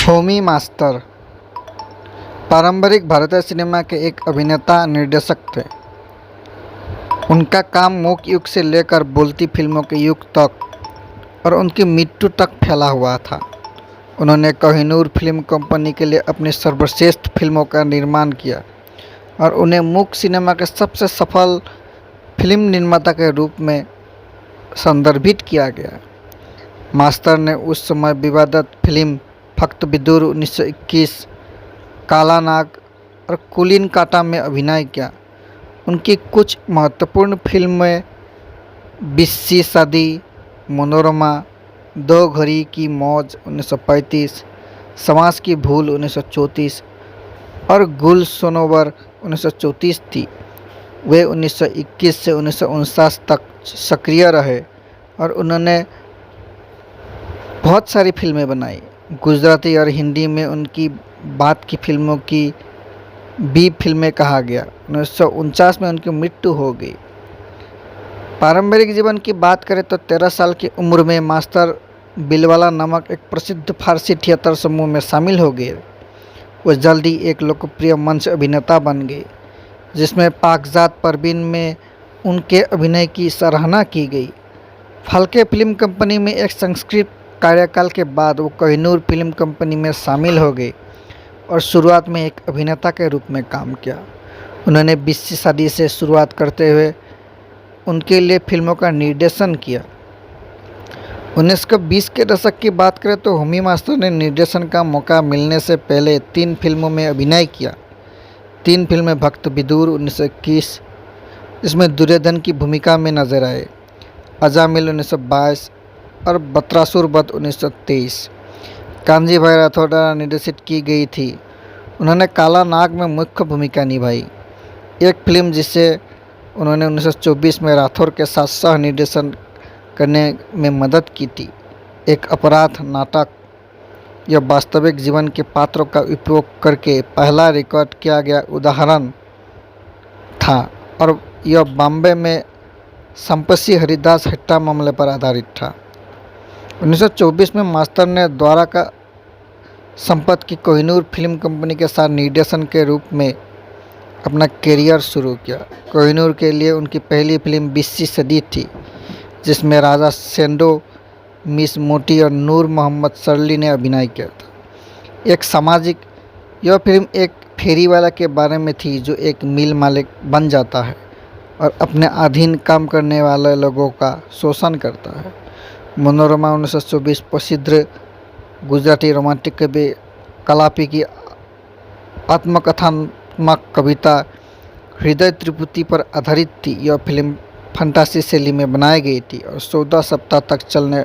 Homi master पारंपरिक भारतीय cinema के एक अभिनेता निर्देशक थे। उनका काम मूक युग से लेकर बोलती फिल्मों के युग तक और उनकी मृत्यु तक फैला हुआ था। उन्होंने कोहिनूर फिल्म कंपनी के लिए अपनी सर्वश्रेष्ठ फिल्मों का निर्माण किया और उन्हें मूक सिनेमा के सबसे सफल फिल्म निर्माता के रूप में संदर्भित किया गया। मास्टर ने उस समय विवादित फिल्म फक्त विदुर 1921, काला नाग और कुलीन काटा में अभिनय किया। उनकी कुछ महत्वपूर्ण फिल्में बिस्सी शादी, मनोरमा, दो घड़ी की मौज 1935, समाज की भूल 1934 और गुल सोनोवर 1934 थी। वे 1921 से 1949 तक सक्रिय रहे और उन्होंने बहुत सारी फिल्में बनाई। गुजराती और हिंदी में उनकी बाद की फिल्मों की बी फिल्में कहा गया। 1949 में उनकी मृत्यु हो गई। पारंपरिक जीवन की बात करें तो 13 साल की उम्र में मास्टर बिलवाला नामक एक प्रसिद्ध फारसी थिएटर समूह में शामिल हो गए। वो जल्दी एक लोकप्रिय मंच अभिनेता बन गए, जिसमें पाकजात परवीन में उनके अभिनय की सराहना की गई। फाल्के फिल्म कंपनी में एक संस्कृत कार्यकाल के बाद वो कोहिनूर फिल्म कंपनी में शामिल हो गए और शुरुआत में एक अभिनेता के रूप में काम किया। उन्होंने बिस्सी शादी से शुरुआत करते हुए उनके लिए फिल्मों का निर्देशन किया। 1920 के दशक की बात करें तो होमी मास्टर ने निर्देशन का मौका मिलने से पहले 3 फिल्मों में अभिनय किया। 3 फिल्में भक्त विदुर 1921, जिसमें दुर्योधन की भूमिका में नजर आए, अजामिल 1922 और बत्रासुर वध 1923 कांजी भाई राठौर द्वारा निर्देशित की गई थी। उन्होंने काला नाग में मुख्य भूमिका निभाई, एक फिल्म जिसे उन्होंने 1924 में राठौर के साथ सह निर्देशन करने में मदद की थी। एक अपराध नाटक, यह वास्तविक जीवन के पात्रों का उपयोग करके पहला रिकॉर्ड किया गया उदाहरण था और यह बॉम्बे में संपसी हरिदास हत्या मामले पर आधारित था। 1924 में मास्टर ने द्वारा का संपत की कोहिनूर फिल्म कंपनी के साथ निर्देशन के रूप में अपना करियर शुरू किया। कोहिनूर के लिए उनकी पहली फिल्म बिस्सी सदी थी, जिसमें राजा सेंडो, मिस मोटी और नूर मोहम्मद सरली ने अभिनय किया था। एक सामाजिक, यह फिल्म एक फेरी वाला के बारे में थी जो एक मिल मालिक बन जाता है और अपने अधीन काम करने वाले लोगों का शोषण करता है। मनोरमा 1924 प्रसिद्ध गुजराती रोमांटिक कवि कलापी की आत्मकथात्मक कविता हृदय त्रिपुटी पर आधारित थी। यह फिल्म फंतासी शैली में बनाई गई थी और 14 सप्ताह तक चलने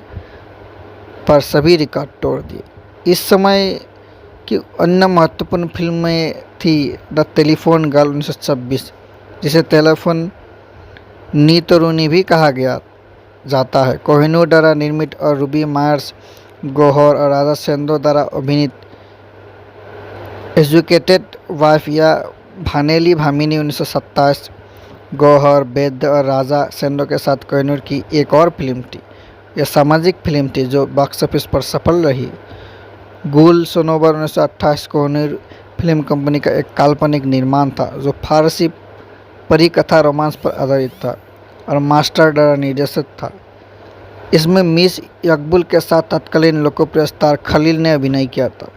पर सभी रिकॉर्ड तोड़ दिए। इस समय की अन्य महत्वपूर्ण फिल्में थी द टेलीफोन गर्ल 1926, जिसे टेलीफोन नी तरुणी भी कहा गया जाता है, कोहिनूर द्वारा निर्मित और रूबी मायर्स, गौहर और राजा सेंडो द्वारा अभिनीत एजुकेटेड वाइफ या भानेली भामिनी 1927, गौहर, वैद्य और राजा सेंडो के साथ कोहिनूर की एक और फिल्म थी। यह सामाजिक फिल्म थी जो बॉक्स ऑफिस पर सफल रही। गुल सोनोवर 1928 कोहिनूर फिल्म कंपनी का एक काल्पनिक निर्माण था जो फारसी परिकथा रोमांस पर आधारित था और मास्टर द्वारा निर्देशित था। इसमें मिस यकबुल के साथ तत्कालीन लोकप्रिय स्टार खलील ने अभिनय किया था।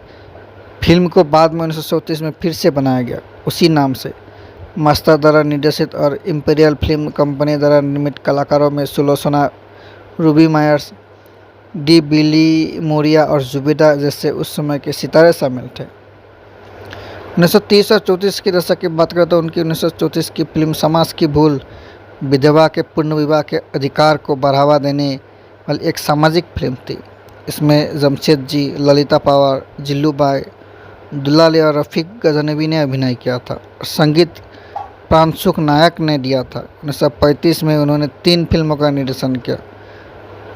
फिल्म को बाद में 1934 में फिर से बनाया गया उसी नाम से। मास्टर द्वारा निर्देशित और इंपीरियल फिल्म कंपनी द्वारा निर्मित कलाकारों में सुलोचना, रूबी मायर्स, डी बिली मोरिया और जुबेदा जैसे उस समय के सितारे शामिल थे। 1930 और 34 के दशक की बात करें तो उनकी 1934 की फिल्म समाज की भूल विधवा के पुनर्विवाह के अधिकार को बढ़ावा देने वाली एक सामाजिक फिल्म थी। इसमें जमशेद जी, ललिता पवार, जिल्लूबाई, दुलाली और रफ़ीक गजनवी ने अभिनय किया था। संगीत प्राणसुख नायक ने दिया था। 1935 में उन्होंने 3 फिल्मों का निर्देशन किया।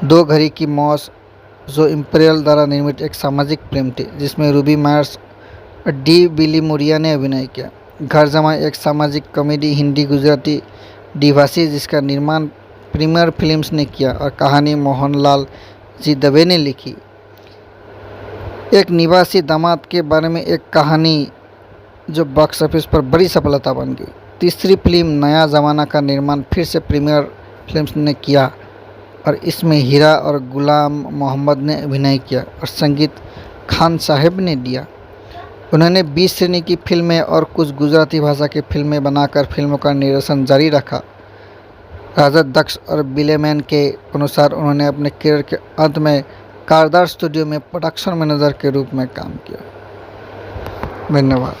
दो घड़ी की मौज, जो इंपीरियल द्वारा निर्मित एक सामाजिक फिल्म थी जिसमें रूबी मायर्स और डी बिली मोरिया ने अभिनय किया। घर जमाई एक सामाजिक कॉमेडी हिंदी गुजराती द्विभाषी जिसका निर्माण प्रीमियर फिल्म्स ने किया और कहानी मोहनलाल जी दवे ने लिखी। एक निवासी दामाद के बारे में एक कहानी जो बॉक्स ऑफिस पर बड़ी सफलता बन गई। तीसरी फिल्म नया ज़माना का निर्माण फिर से प्रीमियर फिल्म्स ने किया और इसमें हीरा और गुलाम मोहम्मद ने अभिनय किया और संगीत खान साहब ने दिया। उन्होंने 20 श्रेणी की फिल्में और कुछ गुजराती भाषा की फिल्में बनाकर फिल्मों का निर्देशन जारी रखा। राजा दक्ष और बिलेमैन के अनुसार उन्होंने अपने करियर के अंत में कारदार स्टूडियो में प्रोडक्शन मैनेजर के रूप में काम किया। धन्यवाद।